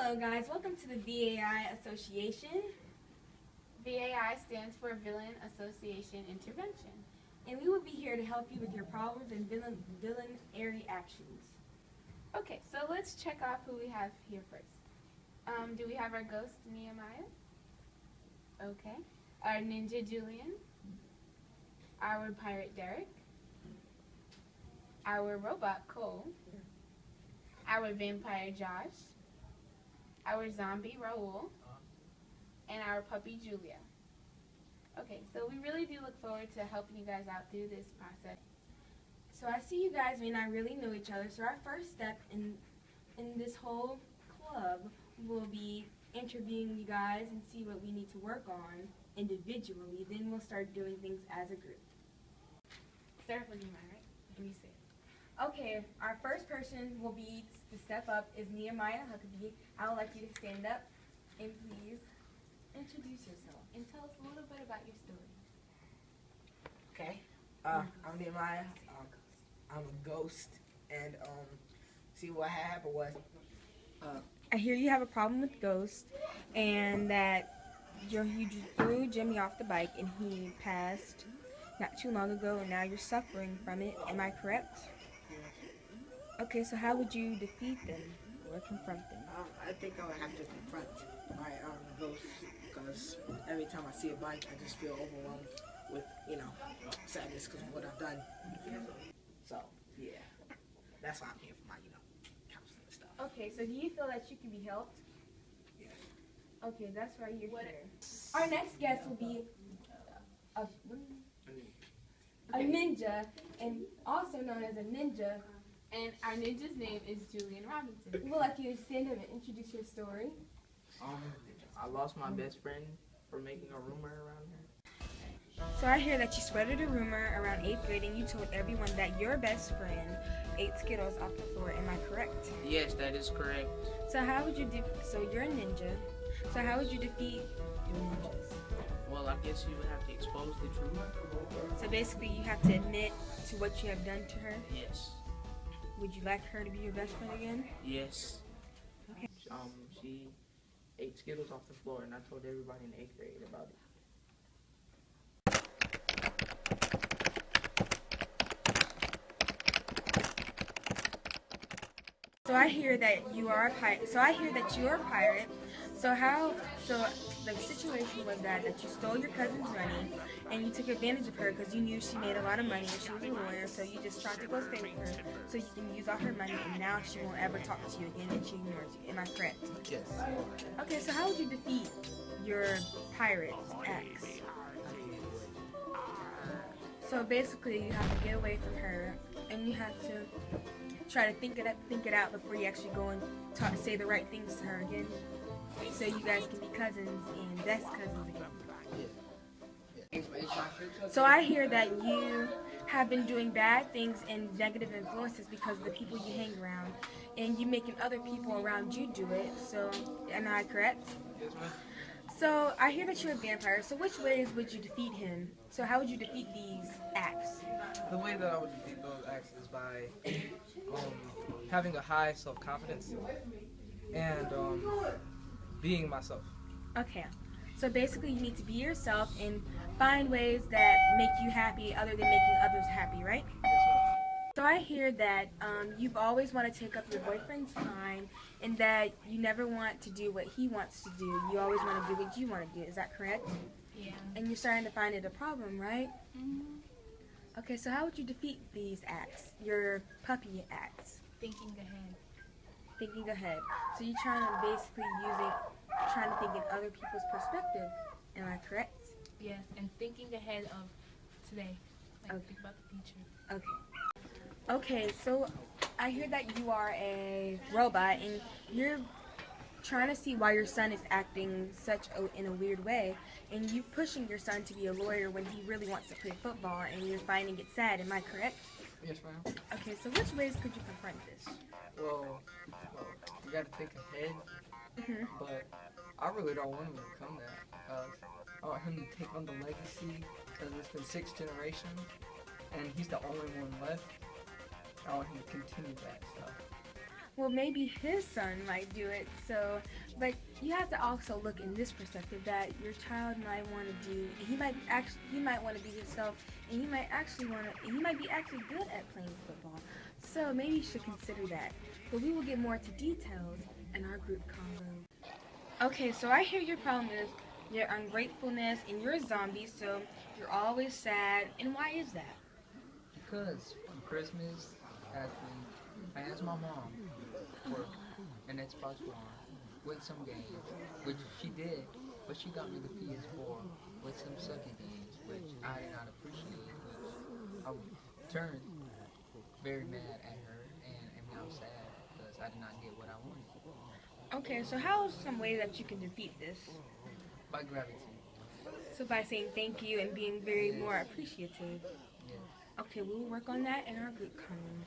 Hello guys, welcome to the VAI Association. VAI stands for Villain Association Intervention. And we will be here to help you with your problems and villainary actions. Okay, so let's check off who we have here first. Do we have our ghost Nehemiah? Okay. Our ninja Julian? Our pirate Derek? Our robot Cole? Our vampire Josh? Our zombie Raul? And our puppy Julia. Okay, so we really do look forward to helping you guys out through this process. So I see you guys may not really know each other, so our first step in this whole club will be interviewing you guys and see what we need to work on individually. Then we'll start doing things as a group. Start with Nehemiah, right? Let me say it. Okay, our first person will be to step up is Nehemiah Huckabee. I would like you to stand up and please introduce yourself and tell us a little bit about your story. Okay, I'm Nehemiah. I'm a ghost, and see what happened was. I hear you have a problem with ghosts, and that you threw Jimmy off the bike, and he passed not too long ago, and now you're suffering from it. Am I correct? Okay, so how would you defeat them or confront them? I think I would have to confront my ghost, because every time I see a bike, I just feel overwhelmed with, sadness because of what I've done. So, yeah, that's why I'm here for my, counseling and stuff. Okay, so do you feel that you can be helped? Yeah. Okay, that's why you're here. Our next guest will be a ninja, and also known as a ninja. And our ninja's name is Julian Robinson. We would like you to stand up and introduce your story. I lost my best friend for making a rumor around her. So I hear that you spreaded a rumor around 8th grade and you told everyone that your best friend ate Skittles off the floor. Am I correct? Yes, that is correct. So how would you so you're a ninja. So how would you defeat your ninjas? Well, I guess you would have to expose the truth. So basically you have to admit to what you have done to her? Yes. Would you like her to be your best friend again? Yes. Okay. She ate Skittles off the floor, and I told everybody in 8th grade about it. So I hear that you are a pirate. So the situation was that you stole your cousin's money and you took advantage of her because you knew she made a lot of money and she was a lawyer, so you just tried to go stay with her so you can use all her money, and now she won't ever talk to you again and she ignores you. Am I correct? Yes. Okay, so how would you defeat your pirate ex? So basically you have to get away from her and you have to try to think it out before you actually go and say the right things to her again, so you guys can be cousins and best cousins again. So I hear that you have been doing bad things and negative influences because of the people you hang around, and you making other people around you do it. So am I correct? Yes, ma'am. So I hear that you're a vampire. So which ways would you defeat him? So how would you defeat these acts? The way that I would defeat those acts is by having a high self-confidence and being myself. Okay, so basically you need to be yourself and find ways that make you happy other than making others happy, right? Yes, ma'am. So I hear that you've always wanted to take up your boyfriend's time and that you never want to do what he wants to do. You always want to do what you want to do. Is that correct? Yeah. And you're starting to find it a problem, right? Mm-hmm. Okay, so how would you defeat these acts, your puppy acts? Thinking ahead. Thinking ahead. So you're trying to basically trying to think in other people's perspective. Am I correct? Yes, and thinking ahead of today. Okay. Think about the future. Okay. Okay, so I hear that you are a robot and you're trying to see why your son is acting in a weird way, and you pushing your son to be a lawyer when he really wants to play football, and you're finding it sad. Am I correct? Yes, ma'am. Okay, so which ways could you confront this? Well, you gotta think ahead, but I really don't want him to become that. I want him to take on the legacy, because it's been 6 generations, and he's the only one left. I want him to continue that stuff. well, maybe his son might do it. So, but you have to also look in this perspective that your child might want to do. He might want to be himself, and he might be actually good at playing football. So maybe you should consider that. But we will get more to details in our group convo. Okay, so I hear your problem is your ungratefulness, and you're a zombie, so you're always sad. And why is that? Because on Christmas, actually, I asked my mom for an Xbox One with some games, which she did, but she got me the PS4 with some sucky games, which I did not appreciate, which I turned very mad at her, and now I'm sad because I did not get what I wanted. Okay, so how is some way that you can defeat this? By gravity. So by saying thank you and being very Yes. more appreciative. Yes. Okay, we will work on that in our group convo.